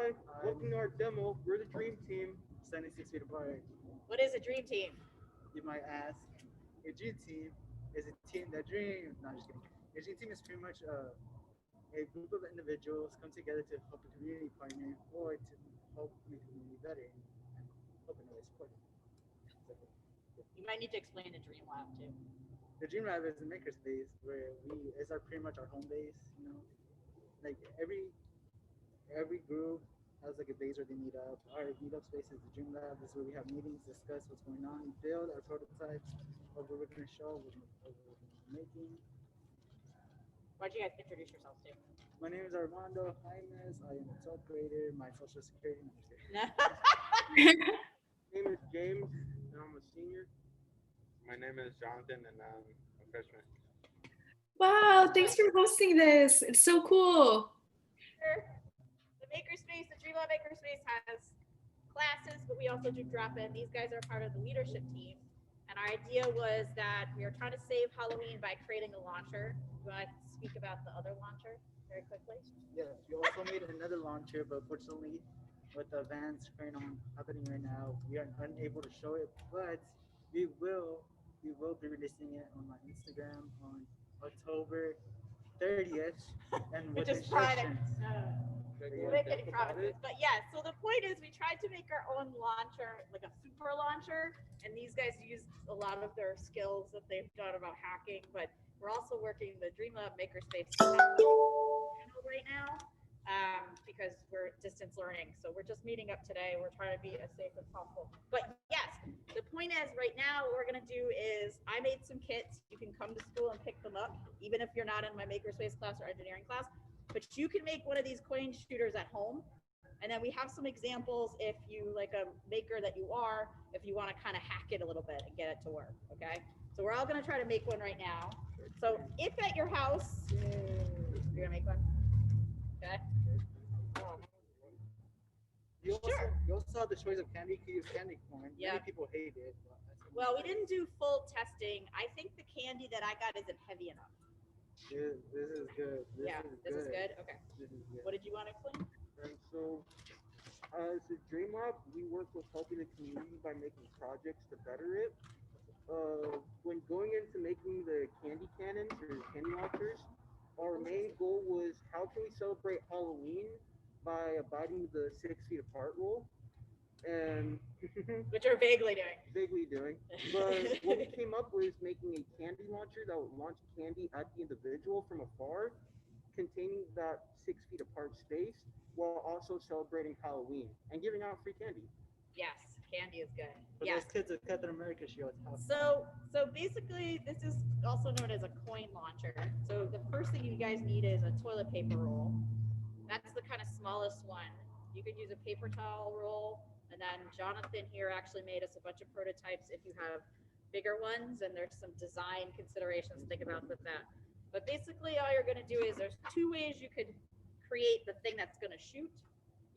Hi, welcome to our demo. We're the Dream Team, standing 6 feet apart. What is a dream team? You might ask, a Dream Team is a team that dreams. No, I'm just kidding. A Dream Team is pretty much a group of individuals come together to help a community partner or to help make the community better and help in a way support it. So, You might need to explain the dream lab too. the Dream Lab is a makerspace where we is our pretty much our home base. Like every group has like a base where they meet up. Our meetup space is the Dream Lab. This is where we have meetings, discuss what's going on, build our prototypes of what we're gonna show, what we're making. Why'd you guys introduce yourselves to? My name is Armando Jaimes. I am a 12th grader. My social security number. My name is James, and I'm a senior. My name is Jonathan, and I'm a freshman. Wow, thanks for hosting this. It's so cool. The Makerspace, the Dream Lab Makerspace has classes, but we also do drop-in. These guys are part of the leadership team. And our idea was that we are trying to save Halloween by creating a launcher. You want to speak about the other launcher very quickly? Yes, we also made another launcher, but fortunately, with the events happening right now, we are unable to show it. But we will be releasing it on my Instagram on October 30th, and with Which is Friday. instructions. We'll make any promises. But yeah, so the point is we tried to make our own launcher, like a super launcher, and these guys used a lot of their skills that they've done about hacking, but we're also working the Dream Lab Makerspace channel right now because we're distance learning. So we're just meeting up today. We're trying to be as safe as possible. But yes, the point is right now what we're gonna do is I made some kits. You can come to school and pick them up, even if you're not in my Makerspace class or engineering class. But you can make one of these coin shooters at home. And then we have some examples if you, like a maker that you are, if you want to kind of hack it a little bit and get it to work, okay? So we're all going to try to make one right now. So if at your house, you're going to make one, okay? You also have the choice of candy. You can use candy corn. Yeah. Many people hate it. But Well, we didn't do full testing. I think the candy that I got isn't heavy enough. This is good. This is good? Okay. This is good. What did you want to explain? And so, as a Dream Lab, we work with helping the community by making projects to better it. When going into making the candy cannons or candy launchers, our main goal was how can we celebrate Halloween by abiding the 6 feet apart rule, and Which you're vaguely doing. vaguely doing. But what we came up with is making a candy launcher that would launch candy at the individual from afar, containing that 6 feet apart space, while also celebrating Halloween and giving out free candy. Yes, candy is good. For Yes. those kids at Captain America show, it's how So basically, this is also known as a coin launcher. So the first thing you guys need is a toilet paper roll. That's the kind of smallest one. You could use a paper towel roll, and then Jonathan here actually made us a bunch of prototypes if you have bigger ones, and there's some design considerations to think about with that. But basically, all you're going to do is there's two ways you could create the thing that's going to shoot.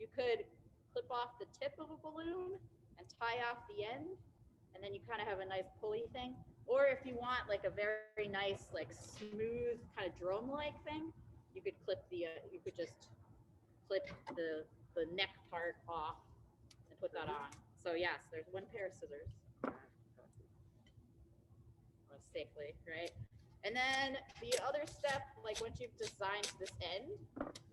You could clip off the tip of a balloon and tie off the end, and then you kind of have a nice pulley thing. Or if you want like a very nice, like smooth kind of drum-like thing, you could clip you could just clip the neck part off and put that on. So yes, there's one pair of scissors. Safely, right? And then the other step, like once you've designed this end,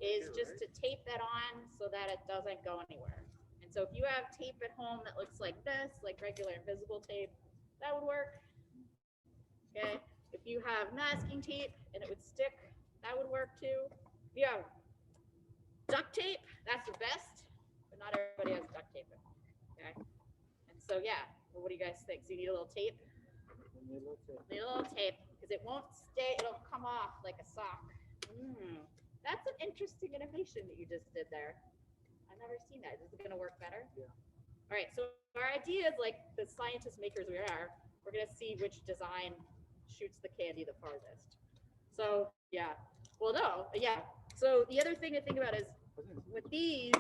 is just to tape that on so that it doesn't go anywhere. And so if you have tape at home that looks like this, like regular invisible tape, that would work. Okay. If you have masking tape and it would stick, that would work too. If you have duct tape, that's the best, but not everybody has duct tape. Okay. And so yeah, well, what do you guys think? So you need a little tape? Need a little tape because it won't stay, it'll come off like a sock. That's an interesting innovation that you just did there. I've never seen that. Is it going to work better? Yeah. All right, so our idea is like the scientist makers we are, we're going to see which design shoots the candy the farthest. So yeah, well no, yeah. So the other thing to think about is with these,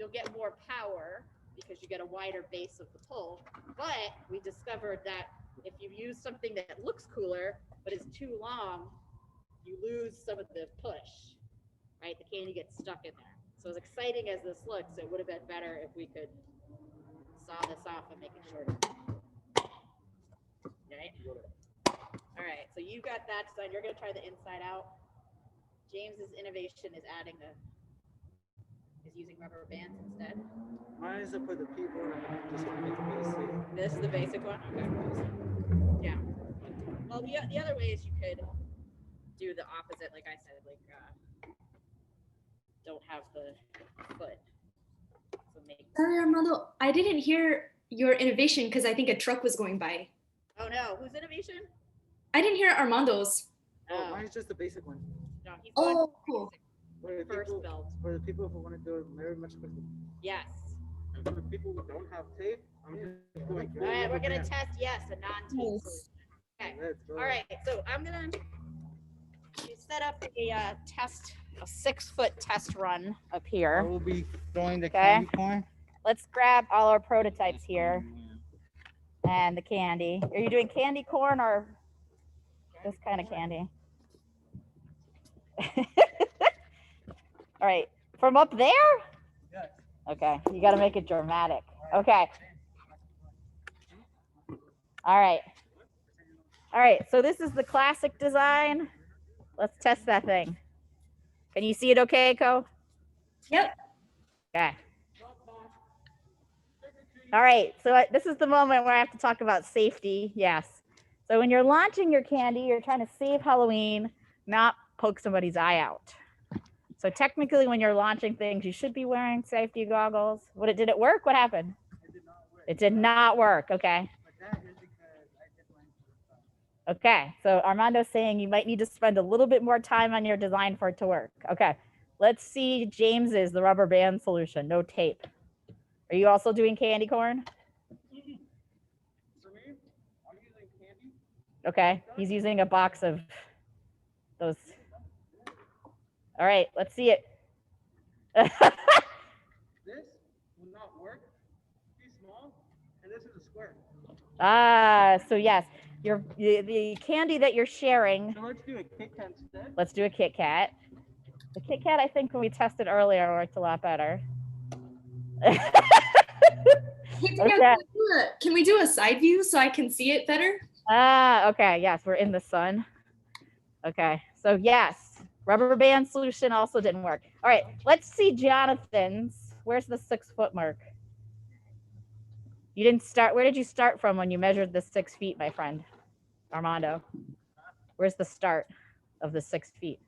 you'll get more power because you get a wider base of the pull, but we discovered that if you use something that looks cooler but is too long, you lose some of the push, right? The candy gets stuck in there. So as exciting as this looks, it would have been better if we could saw this off and make it shorter. Right? All right, so you got that design. You're gonna try the inside out. James's innovation is using rubber bands instead. Mine is to put the people and just want to make it basic. This is the basic one? Okay. Yeah. Well, the other way is you could do the opposite, like I said, like don't have the foot. So make. Sorry, Armando, I didn't hear your innovation because I think a truck was going by. Oh no, whose innovation? I didn't hear Armando's. Oh, mine's just the basic one. No, he's going Oh, cool. For the first people, build. for the people who want to do it very much quicker. Yes. And for the people who don't have tape, I'm just going. All right, we're gonna test yes, a non-tape Yes. solution. Okay. Let's go. All right, so I'm gonna set up a test, a 6-foot test run up I here. will be throwing the Okay. candy corn. Let's grab all our prototypes here and the candy. Are you doing candy corn or this kind of candy? All right, from up there? Yes. Okay, you got to make it dramatic. Okay. All right. All right, so this is the classic design. Let's test that thing. Can you see it okay, Ko? Yep. Okay. All right, so this is the moment where I have to talk about safety. Yes. So when you're launching your candy, you're trying to save Halloween, not poke somebody's eye out. So technically, when you're launching things, you should be wearing safety goggles. Did it work? What happened? It did not work. It did not work. Okay. But that is because I did mine for the Okay. So Armando's saying you might need to spend a little bit more time on your design for it to work. Okay. Let's see James's, the rubber band solution, no tape. Are you also doing candy corn? For me, I'm using candy. Okay. He's using a box of those. All right. Let's see it. This will not work. Too small, and this is a square. So yes, the candy that you're sharing. So let's do a Kit Kat instead. Let's do a Kit Kat. The Kit Kat, I think when we tested earlier, worked a lot better. Okay. Can we do a side view so I can see it better? Okay. Yes, we're in the sun. Okay. So yes, rubber band solution also didn't work. All right. Let's see Jonathan's. Where's the 6-foot mark? You didn't start. Where did you start from when you measured the 6 feet, my friend? Armando. Where's the start of the 6 feet?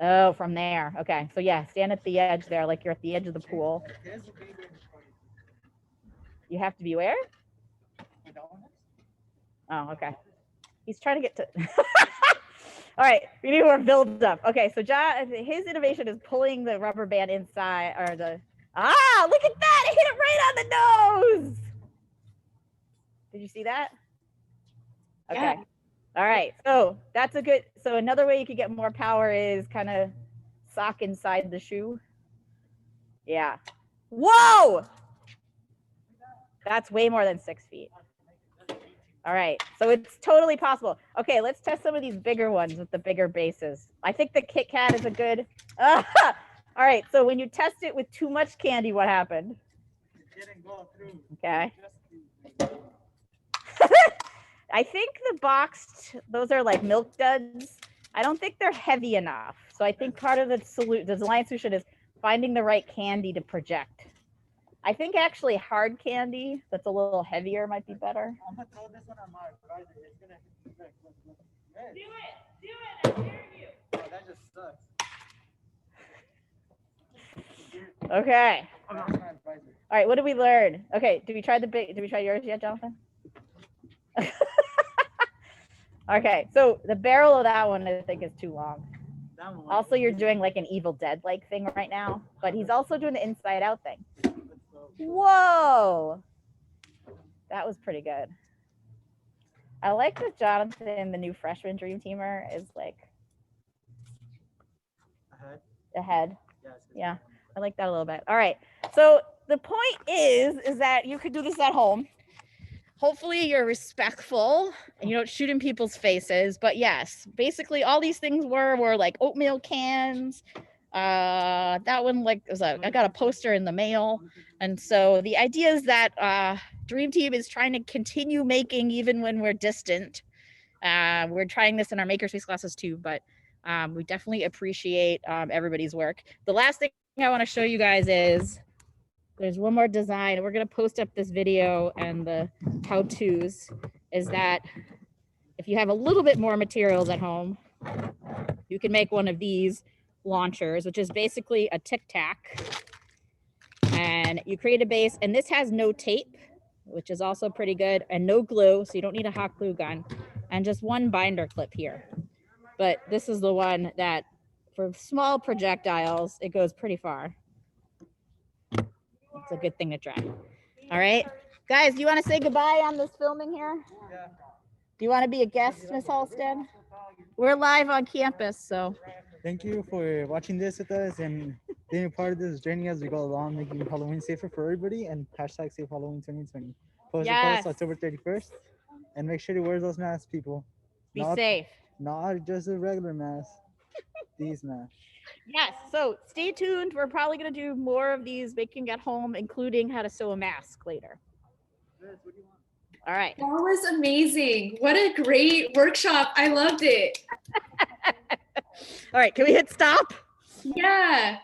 Oh, from there. Okay. So yeah, stand at the edge there, like you're at the edge of the pool. His will be where the party You have to be where? is. Donuts? Oh, okay. He's trying to get to. All right, we need more build up. Okay, so his innovation is pulling the rubber band inside, or the. Ah, look at that! It hit it right on the nose. Did you see that? Okay. Yeah. All right. So that's a good. So another way you could get more power is kind of sock inside the shoe. Yeah. Whoa! That's way more than 6 feet. All right, so it's totally possible. Okay, let's test some of these bigger ones with the bigger bases. I think the Kit Kat is a good. All right, so when you test it with too much candy, what happened? It didn't go through. Okay. Just I think the boxed, those are like milk duds. I don't think they're heavy enough. So I think part of the design solution is finding the right candy to project. I think actually hard candy that's a little heavier might be better. I'm gonna throw this one on my riser. It's gonna hit the look. Do it, I dare you. Oh, that just sucks. Okay. Oh, that's my advisor. All right, what did we learn? Okay, did we try yours yet, Jonathan? Okay, so the barrel of that one I think is too long. That one. Also, you're doing like an Evil Dead like thing right now, but he's also doing the inside out thing. Let's go. Whoa, that was pretty good. I like that Jonathan, the new freshman dream teamer, is like ahead. Yes. Yeah, I like that a little bit. All right, so the point is that you could do this at home. Hopefully you're respectful and you don't shoot in people's faces. But yes, basically all these things were like oatmeal cans, That one I got a poster in the mail. And so the idea is that Dream Team is trying to continue making even when we're distant. We're trying this in our makerspace classes too, but we definitely appreciate everybody's work. The last thing I want to show you guys is there's one more design. We're going to post up this video and the how-tos is that if you have a little bit more materials at home, you can make one of these launchers, which is basically a tic tac. And you create a base, and this has no tape, which is also pretty good, and no glue, so you don't need a hot glue gun, and just one binder clip here. But this is the one that, for small projectiles, it goes pretty far. It's a good thing to try. All right, guys, do you want to say goodbye on this filming here? Yeah. Do you want to be a guest, Miss Halstead? We're live on campus, so. Thank you for watching this with us and being a part of this journey as we go along, making Halloween safer for everybody, and hashtag Safe Halloween 2020. Post Yes. October 31st, and make sure to wear those masks, people. Be safe. Not just a regular mask. These masks. Yes, so stay tuned. We're probably going to do more of these making at home, including how to sew a mask later. All right. That was amazing. What a great workshop. I loved it. All right, can we hit stop? Yeah.